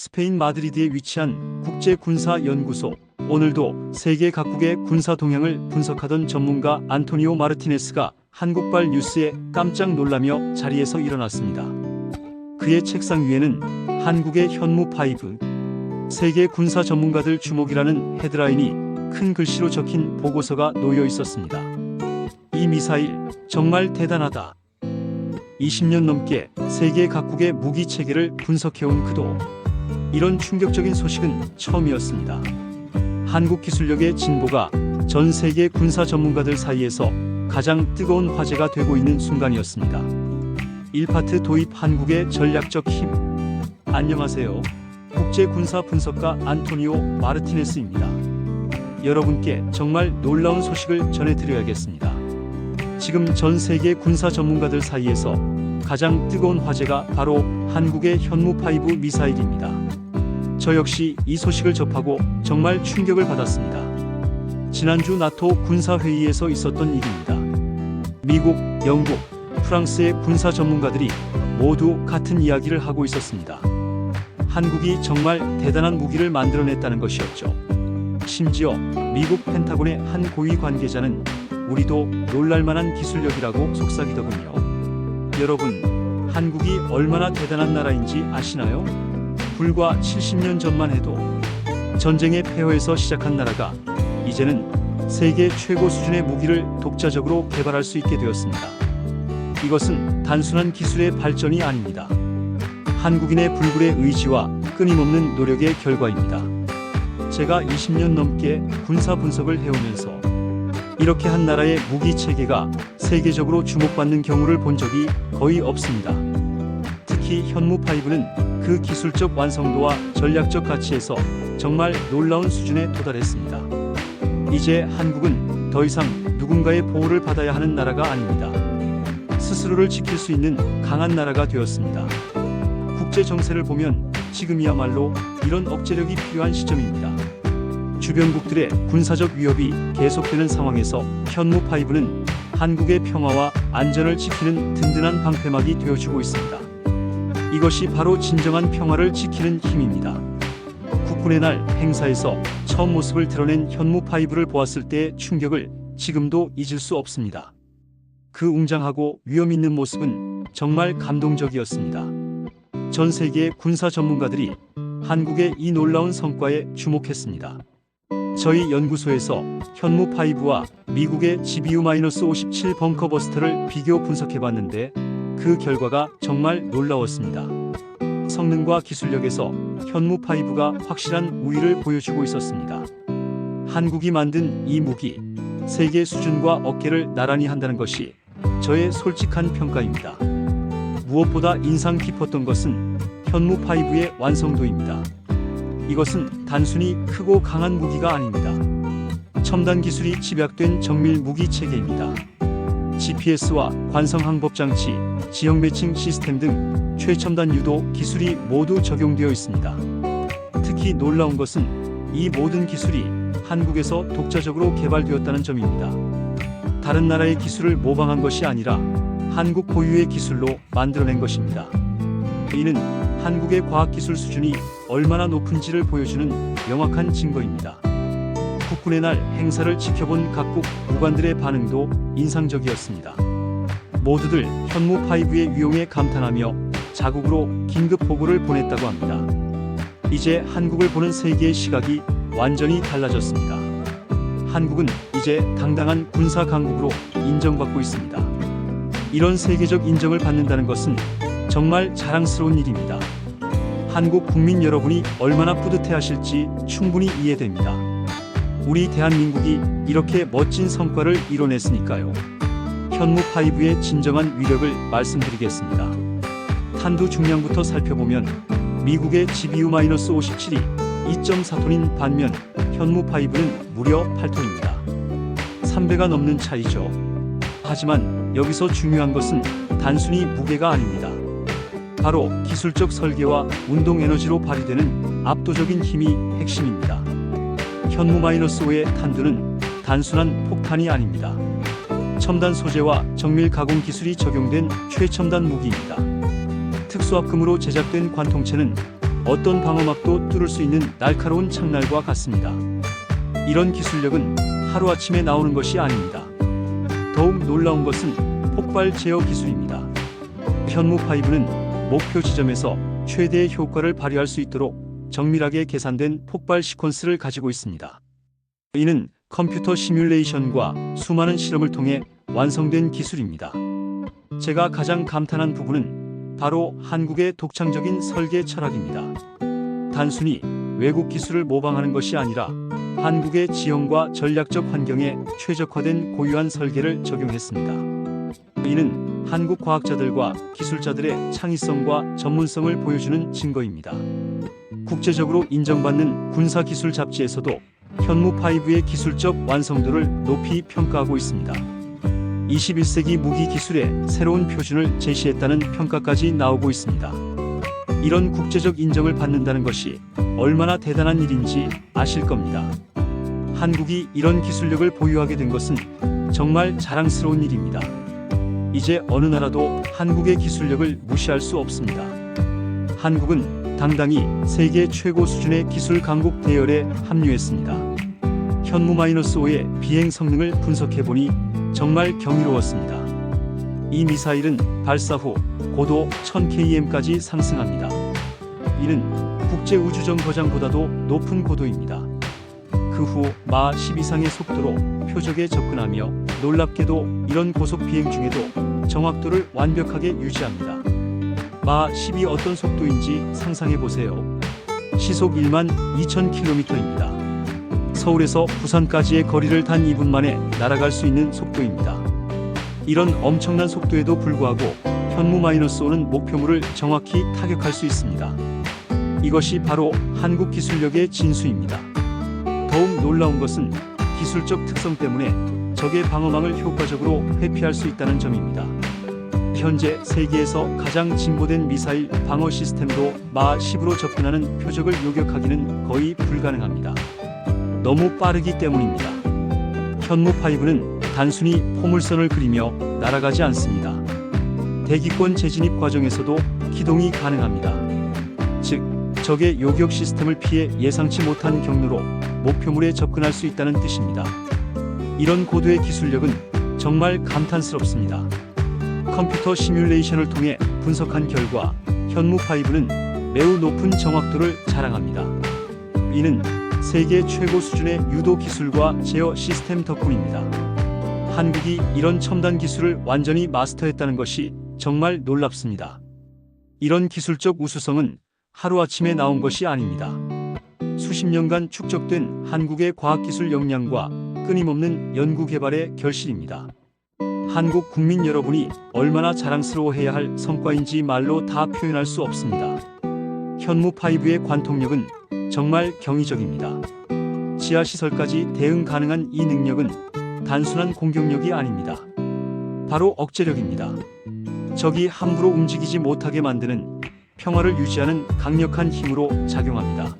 스페인 마드리드에 위치한 국제군사연구소. 오늘도 세계 각국의 군사 동향을 분석하던 전문가 안토니오 마르티네스가 한국발 뉴스에 깜짝 놀라며 자리에서 일어났습니다. 그의 책상 위에는 한국의 현무5, 세계 군사 전문가들 주목이라는 헤드라인이 큰 글씨로 적힌 보고서가 놓여 있었습니다. 이 미사일 정말 대단하다. 20년 넘게 세계 각국의 무기 체계를 분석해온 그도 이런 충격적인 소식은 처음이었습니다. 한국 기술력의 진보가 전 세계 군사 전문가들 사이에서 가장 뜨거운 화제가 되고 있는 순간이었습니다. 1파트 도입 한국의 전략적 힘. 안녕하세요. 국제군사 분석가 안토니오 마르티네스입니다. 여러분께 정말 놀라운 소식을 전해드려야겠습니다. 지금 전 세계 군사 전문가들 사이에서 가장 뜨거운 화제가 바로 한국의 현무5 미사일입니다. 저 역시 이 소식을 접하고 정말 충격을 받았습니다. 지난주 나토 군사회의에서 있었던 일입니다. 미국, 영국, 프랑스의 군사 전문가들이 모두 같은 이야기를 하고 있었습니다. 한국이 정말 대단한 무기를 만들어냈다는 것이었죠. 심지어 미국 펜타곤의 한 고위 관계자는 우리도 놀랄만한 기술력이라고 속삭이더군요. 여러분, 한국이 얼마나 대단한 나라인지 아시나요? 불과 70년 전만 해도 전쟁의 폐허에서 시작한 나라가 이제는 세계 최고 수준의 무기를 독자적으로 개발할 수 있게 되었습니다. 이것은 단순한 기술의 발전이 아닙니다. 한국인의 불굴의 의지와 끊임없는 노력의 결과입니다. 제가 20년 넘게 군사 분석을 해오면서 이렇게 한 나라의 무기 체계가 세계적으로 주목받는 경우를 본 적이 거의 없습니다. 특히 현무5는 그 기술적 완성도와 전략적 가치에서 정말 놀라운 수준에 도달했습니다. 이제 한국은 더 이상 누군가의 보호를 받아야 하는 나라가 아닙니다. 스스로를 지킬 수 있는 강한 나라가 되었습니다. 국제 정세를 보면 지금이야말로 이런 억제력이 필요한 시점입니다. 주변국들의 군사적 위협이 계속되는 상황에서 현무5는 한국의 평화와 안전을 지키는 든든한 방패막이 되어주고 있습니다. 이것이 바로 진정한 평화를 지키는 힘입니다. 국군의 날 행사에서 처음 모습을 드러낸 현무5를 보았을 때의 충격을 지금도 잊을 수 없습니다. 그 웅장하고 위험 있는 모습은 정말 감동적이었습니다. 전 세계의 군사 전문가들이 한국의 이 놀라운 성과에 주목했습니다. 저희 연구소에서 현무5와 미국의 GBU-57 벙커버스터를 비교 분석해봤는데 그 결과가 정말 놀라웠습니다. 성능과 기술력에서 현무5가 확실한 우위를 보여주고 있었습니다. 한국이 만든 이 무기, 세계 수준과 어깨를 나란히 한다는 것이 저의 솔직한 평가입니다. 무엇보다 인상 깊었던 것은 현무5의 완성도입니다. 이것은 단순히 크고 강한 무기가 아닙니다. 첨단 기술이 집약된 정밀 무기 체계입니다. GPS와 관성 항법 장치, 지형 매칭 시스템 등 최첨단 유도 기술이 모두 적용되어 있습니다. 특히 놀라운 것은 이 모든 기술이 한국에서 독자적으로 개발되었다는 점입니다. 다른 나라의 기술을 모방한 것이 아니라 한국 고유의 기술로 만들어낸 것입니다. 이는 한국의 과학기술 수준이 얼마나 높은지를 보여주는 명확한 증거입니다. 국군의 날 행사를 지켜본 각국 무관들의 반응도 인상적이었습니다. 모두들 현무5의 위용에 감탄하며 자국으로 긴급 보고를 보냈다고 합니다. 이제 한국을 보는 세계의 시각이 완전히 달라졌습니다. 한국은 이제 당당한 군사 강국으로 인정받고 있습니다. 이런 세계적 인정을 받는다는 것은 정말 자랑스러운 일입니다. 한국 국민 여러분이 얼마나 뿌듯해하실지 충분히 이해됩니다. 우리 대한민국이 이렇게 멋진 성과를 이뤄냈으니까요. 현무5의 진정한 위력을 말씀드리겠습니다. 탄두 중량부터 살펴보면 미국의 GBU-57이 2.4톤인 반면 현무5는 무려 8톤입니다. 3배가 넘는 차이죠. 하지만 여기서 중요한 것은 단순히 무게가 아닙니다. 바로 기술적 설계와 운동 에너지로 발휘되는 압도적인 힘이 핵심입니다. 현무-5의 탄두는 단순한 폭탄이 아닙니다. 첨단 소재와 정밀 가공 기술이 적용된 최첨단 무기입니다. 특수합금으로 제작된 관통체는 어떤 방어막도 뚫을 수 있는 날카로운 창날과 같습니다. 이런 기술력은 하루아침에 나오는 것이 아닙니다. 더욱 놀라운 것은 폭발 제어 기술입니다. 현무5는 목표 지점에서 최대의 효과를 발휘할 수 있도록 정밀하게 계산된 폭발 시퀀스를 가지고 있습니다. 이는 컴퓨터 시뮬레이션과 수많은 실험을 통해 완성된 기술입니다. 제가 가장 감탄한 부분은 바로 한국의 독창적인 설계 철학입니다. 단순히 외국 기술을 모방하는 것이 아니라 한국의 지형과 전략적 환경에 최적화된 고유한 설계를 적용했습니다. 이는 한국 과학자들과 기술자들의 창의성과 전문성을 보여주는 증거입니다. 국제적으로 인정받는 군사기술 잡지에서도 현무5의 기술적 완성도를 높이 평가하고 있습니다. 21세기 무기 기술의 새로운 표준을 제시했다는 평가까지 나오고 있습니다. 이런 국제적 인정을 받는다는 것이 얼마나 대단한 일인지 아실 겁니다. 한국이 이런 기술력을 보유하게 된 것은 정말 자랑스러운 일입니다. 이제 어느 나라도 한국의 기술력을 무시할 수 없습니다. 한국은 당당히 세계 최고 수준의 기술 강국 대열에 합류했습니다. 현무-5의 비행 성능을 분석해보니 정말 경이로웠습니다. 이 미사일은 발사 후 고도 1000km까지 상승합니다. 이는 국제우주정거장보다도 높은 고도입니다. 그 후 마 10 이상의 속도로 표적에 접근하며 놀랍게도 이런 고속 비행 중에도 정확도를 완벽하게 유지합니다. 마 10이 어떤 속도인지 상상해보세요. 시속 12,000km입니다. 서울에서 부산까지의 거리를 단 2분 만에 날아갈 수 있는 속도입니다. 이런 엄청난 속도에도 불구하고 현무-5는 목표물을 정확히 타격할 수 있습니다. 이것이 바로 한국 기술력의 진수입니다. 더욱 놀라운 것은 기술적 특성 때문에 적의 방어망을 효과적으로 회피할 수 있다는 점입니다. 현재 세계에서 가장 진보된 미사일 방어 시스템도 마 10으로 접근하는 표적을 요격하기는 거의 불가능합니다. 너무 빠르기 때문입니다. 현무5는 단순히 포물선을 그리며 날아가지 않습니다. 대기권 재진입 과정에서도 기동이 가능합니다. 즉, 적의 요격 시스템을 피해 예상치 못한 경로로 목표물에 접근할 수 있다는 뜻입니다. 이런 고도의 기술력은 정말 감탄스럽습니다. 컴퓨터 시뮬레이션을 통해 분석한 결과 현무5는 매우 높은 정확도를 자랑합니다. 이는 세계 최고 수준의 유도 기술과 제어 시스템 덕분입니다. 한국이 이런 첨단 기술을 완전히 마스터했다는 것이 정말 놀랍습니다. 이런 기술적 우수성은 하루아침에 나온 것이 아닙니다. 수십 년간 축적된 한국의 과학기술 역량과 끊임없는 연구개발의 결실입니다. 한국 국민 여러분이 얼마나 자랑스러워해야 할 성과인지 말로 다 표현할 수 없습니다. 현무5의 관통력은 정말 경이적입니다. 지하시설까지 대응 가능한 이 능력은 단순한 공격력이 아닙니다. 바로 억제력입니다. 적이 함부로 움직이지 못하게 만드는 평화를 유지하는 강력한 힘으로 작용합니다.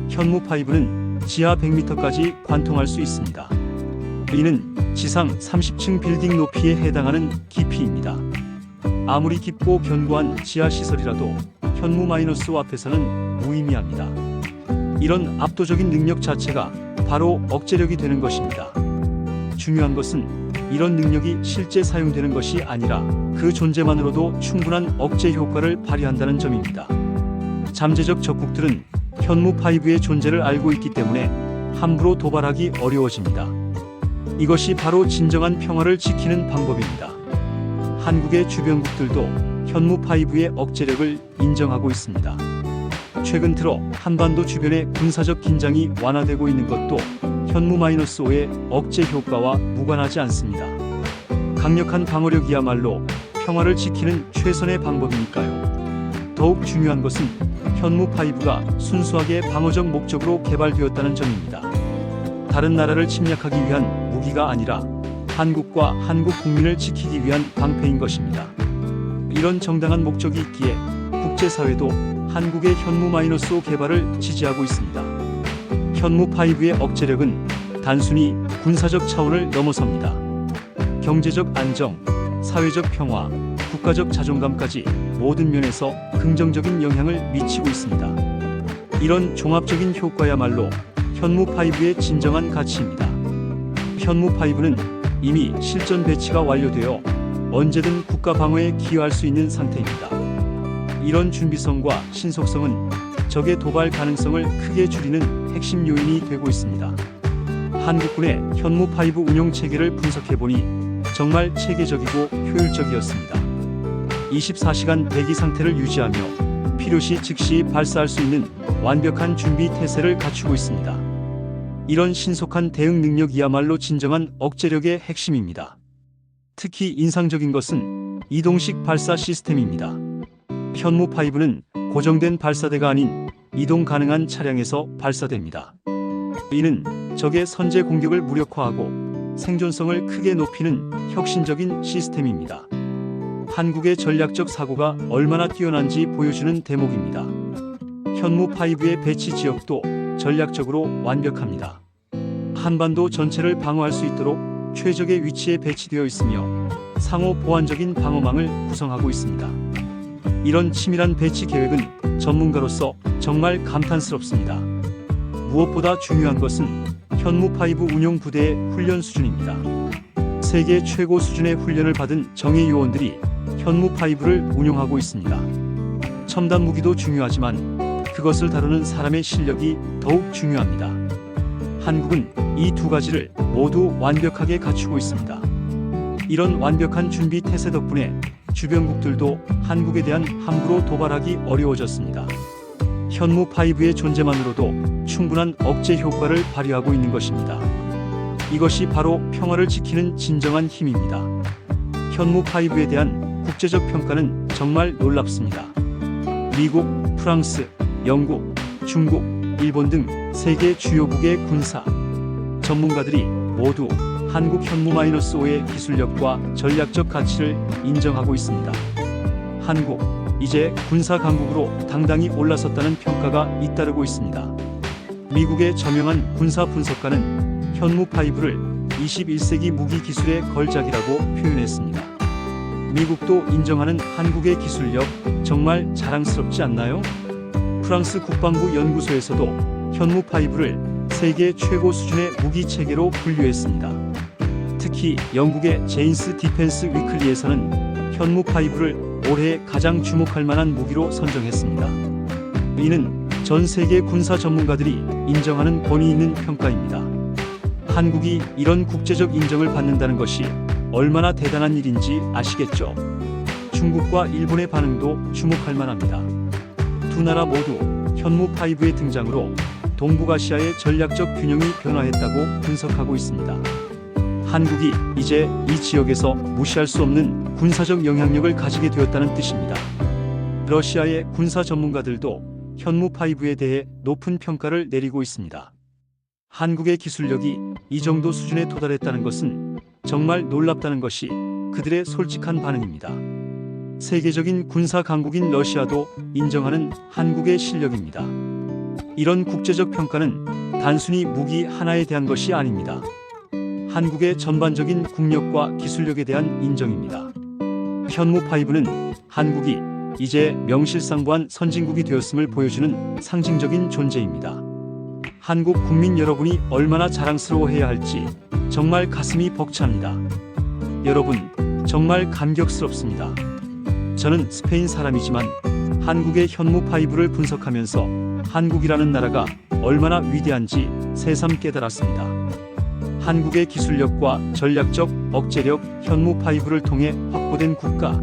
현무5는 지하 100m까지 관통할 수 있습니다. 이는 지상 30층 빌딩 높이에 해당하는 깊이입니다. 아무리 깊고 견고한 지하시설이라도 현무-5 앞에서는 무의미합니다. 이런 압도적인 능력 자체가 바로 억제력이 되는 것입니다. 중요한 것은 이런 능력이 실제 사용되는 것이 아니라 그 존재만으로도 충분한 억제 효과를 발휘한다는 점입니다. 잠재적 적국들은 현무5의 존재를 알고 있기 때문에 함부로 도발하기 어려워집니다. 이것이 바로 진정한 평화를 지키는 방법입니다. 한국의 주변국들도 현무5의 억제력을 인정하고 있습니다. 최근 들어 한반도 주변의 군사적 긴장이 완화되고 있는 것도 현무-5의 억제 효과와 무관하지 않습니다. 강력한 방어력이야말로 평화를 지키는 최선의 방법이니까요. 더욱 중요한 것은 현무5가 순수하게 방어적 목적으로 개발되었다는 점입니다. 다른 나라를 침략하기 위한 무기가 아니라 한국과 한국 국민을 지키기 위한 방패인 것입니다. 이런 정당한 목적이 있기에 국제사회도 한국의 현무-5 개발을 지지하고 있습니다. 현무5의 억제력은 단순히 군사적 차원을 넘어섭니다. 경제적 안정, 사회적 평화, 국가적 자존감까지 모든 면에서 긍정적인 영향을 미치고 있습니다. 이런 종합적인 효과야말로 현무5의 진정한 가치입니다. 현무5는 이미 실전 배치가 완료되어 언제든 국가 방어에 기여할 수 있는 상태입니다. 이런 준비성과 신속성은 적의 도발 가능성을 크게 줄이는 핵심 요인이 되고 있습니다. 한국군의 현무5 운용 체계를 분석해보니 정말 체계적이고 효율적이었습니다. 24시간 대기 상태를 유지하며 필요시 즉시 발사할 수 있는 완벽한 준비 태세를 갖추고 있습니다. 이런 신속한 대응 능력이야말로 진정한 억제력의 핵심입니다. 특히 인상적인 것은 이동식 발사 시스템입니다. 현무5는 고정된 발사대가 아닌 이동 가능한 차량에서 발사됩니다. 이는 적의 선제 공격을 무력화하고 생존성을 크게 높이는 혁신적인 시스템입니다. 한국의 전략적 사고가 얼마나 뛰어난지 보여주는 대목입니다. 현무5의 배치 지역도 전략적으로 완벽합니다. 한반도 전체를 방어할 수 있도록 최적의 위치에 배치되어 있으며 상호 보완적인 방어망을 구성하고 있습니다. 이런 치밀한 배치 계획은 전문가로서 정말 감탄스럽습니다. 무엇보다 중요한 것은 현무5 운용 부대의 훈련 수준입니다. 세계 최고 수준의 훈련을 받은 정예 요원들이 현무5를 운용하고 있습니다. 첨단 무기도 중요하지만 그것을 다루는 사람의 실력이 더욱 중요합니다. 한국은 이 두 가지를 모두 완벽하게 갖추고 있습니다. 이런 완벽한 준비 태세 덕분에 주변국들도 한국에 대한 함부로 도발하기 어려워졌습니다. 현무5의 존재만으로도 충분한 억제 효과를 발휘하고 있는 것입니다. 이것이 바로 평화를 지키는 진정한 힘입니다. 현무5에 대한 국제적 평가는 정말 놀랍습니다. 미국, 프랑스, 영국, 중국, 일본 등 세계 주요국의 군사 전문가들이 모두 한국 현무-5의 기술력과 전략적 가치를 인정하고 있습니다. 한국, 이제 군사 강국으로 당당히 올라섰다는 평가가 잇따르고 있습니다. 미국의 저명한 군사 분석가는 현무5를 21세기 무기 기술의 걸작이라고 표현했습니다. 미국도 인정하는 한국의 기술력 정말 자랑스럽지 않나요? 프랑스 국방부 연구소에서도 현무5를 세계 최고 수준의 무기 체계로 분류했습니다. 특히 영국의 제인스 디펜스 위클리에서는 현무5를 올해 가장 주목할 만한 무기로 선정했습니다. 이는 전 세계 군사 전문가들이 인정하는 권위 있는 평가입니다. 한국이 이런 국제적 인정을 받는다는 것이 얼마나 대단한 일인지 아시겠죠? 중국과 일본의 반응도 주목할 만합니다. 두 나라 모두 현무5의 등장으로 동북아시아의 전략적 균형이 변화했다고 분석하고 있습니다. 한국이 이제 이 지역에서 무시할 수 없는 군사적 영향력을 가지게 되었다는 뜻입니다. 러시아의 군사 전문가들도 현무5에 대해 높은 평가를 내리고 있습니다. 한국의 기술력이 이 정도 수준에 도달했다는 것은 정말 놀랍다는 것이 그들의 솔직한 반응입니다. 세계적인 군사 강국인 러시아도 인정하는 한국의 실력입니다. 이런 국제적 평가는 단순히 무기 하나에 대한 것이 아닙니다. 한국의 전반적인 국력과 기술력에 대한 인정입니다. 현무5는 한국이 이제 명실상부한 선진국이 되었음을 보여주는 상징적인 존재입니다. 한국 국민 여러분이 얼마나 자랑스러워해야 할지 정말 가슴이 벅찹니다. 여러분, 정말 감격스럽습니다. 저는 스페인 사람이지만 한국의 현무5를 분석하면서 한국이라는 나라가 얼마나 위대한지 새삼 깨달았습니다. 한국의 기술력과 전략적 억제력, 현무5를 통해 확보된 국가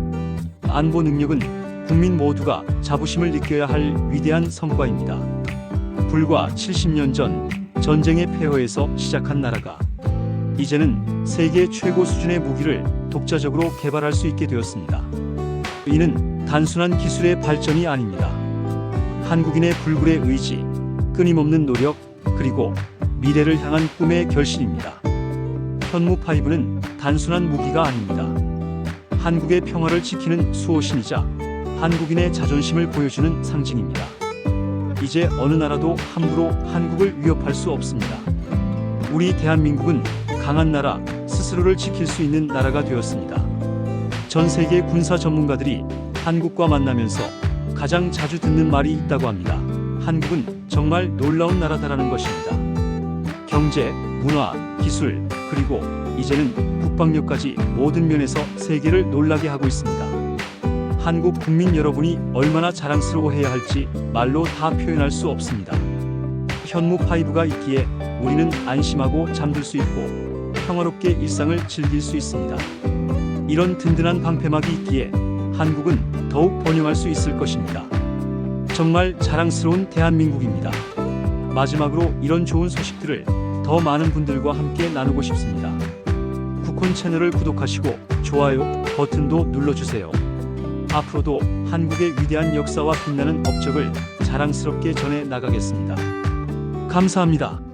안보 능력은 국민 모두가 자부심을 느껴야 할 위대한 성과입니다. 불과 70년 전 전쟁의 폐허에서 시작한 나라가 이제는 세계 최고 수준의 무기를 독자적으로 개발할 수 있게 되었습니다. 이는 단순한 기술의 발전이 아닙니다. 한국인의 불굴의 의지, 끊임없는 노력, 그리고 미래를 향한 꿈의 결실입니다. 현무5는 단순한 무기가 아닙니다. 한국의 평화를 지키는 수호신이자 한국인의 자존심을 보여주는 상징입니다. 이제 어느 나라도 함부로 한국을 위협할 수 없습니다. 우리 대한민국은 강한 나라, 스스로를 지킬 수 있는 나라가 되었습니다. 전 세계 군사 전문가들이 한국과 만나면서 가장 자주 듣는 말이 있다고 합니다. 한국은 정말 놀라운 나라다라는 것입니다. 경제, 문화, 기술, 그리고 이제는 국방력까지 모든 면에서 세계를 놀라게 하고 있습니다. 한국 국민 여러분이 얼마나 자랑스러워해야 할지 말로 다 표현할 수 없습니다. 현무5가 있기에 우리는 안심하고 잠들 수 있고 평화롭게 일상을 즐길 수 있습니다. 이런 든든한 방패막이 있기에 한국은 더욱 번영할 수 있을 것입니다. 정말 자랑스러운 대한민국입니다. 마지막으로 이런 좋은 소식들을 더 많은 분들과 함께 나누고 싶습니다. 국콘 채널을 구독하시고 좋아요 버튼도 눌러주세요. 앞으로도 한국의 위대한 역사와 빛나는 업적을 자랑스럽게 전해 나가겠습니다. 감사합니다.